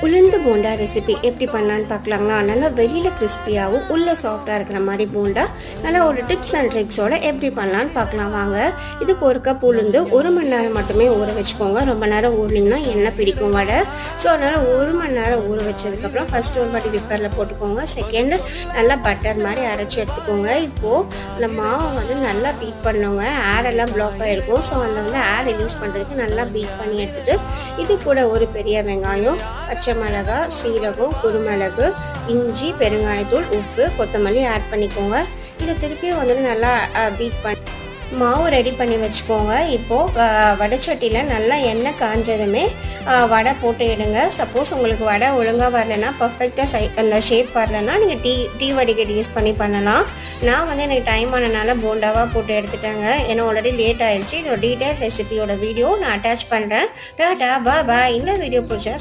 உளுந்து போண்டா ரெசிபி எப்படி பண்ணலான்னு பார்க்கலாங்களா. நல்லா வெளியில் கிறிஸ்பியாகவும் உள்ளே சாஃப்டாக இருக்கிற மாதிரி போண்டா நல்லா ஒரு டிப்ஸ் அண்ட் ட்ரிக்ஸோட எப்படி பண்ணலான்னு பார்க்கலாம் வாங்க. இதுக்கு ஒரு கப் உளுந்து 1 மணி நேரம் மட்டுமே ஊற வச்சுக்கோங்க. ரொம்ப நேரம் ஊறினீங்கன்னா எண்ணெய் பிடிக்கும் வடை. ஸோ அதனால் 1 மணி நேரம் ஊற வச்சதுக்கப்புறம் ஃபஸ்ட்டு ஒரு வாட்டி விப்பரில் போட்டுக்கோங்க. செகண்டு நல்லா பட்டர் மாதிரி அரைச்சி எடுத்துக்கோங்க. இப்போது அந்த மாவை வந்து நல்லா பீட் பண்ணுங்க. ஏரெல்லாம் பிளாக் ஆகிருக்கும். ஸோ அதில் வந்து ஏர் ரிலீஸ் பண்ணுறதுக்கு நல்லா பீட் பண்ணி எடுத்துகிட்டு இது கூட ஒரு பெரிய வெங்காயம், பச்சை மிளகாய், சீரகம், குருமிளகு, இஞ்சி, பெருங்காயத்தூள், உப்பு, கொத்தமல்லி ஆட் பண்ணிக்கோங்க. இதை திருப்பியும் வந்துட்டு நல்லா பீட் பண்ணி மாவு ரெடி பண்ணி வச்சுக்கோங்க. இப்போது வடைச்சட்டியில் நல்லா எண்ணெய் காஞ்சதுமே வடை போட்டு எடுங்க. சப்போஸ் உங்களுக்கு வடை ஒழுங்காக வரலைன்னா, பர்ஃபெக்டாக அந்த ஷேப் வரலைன்னா நீங்கள் டீ வடிகட்டி யூஸ் பண்ணி பண்ணலாம். நான் வந்து எனக்கு டைம் ஆனனால போண்டாவாக போட்டு எடுத்துட்டேங்க. ஏன்னா ஆல்ரெடி லேட் ஆயிடுச்சு. இதோட டீட்டெயில் ரெசிபியோட வீடியோ நான் அட்டாச் பண்ணுறேன். டாடா பாய். இந்த வீடியோ பிடிச்சா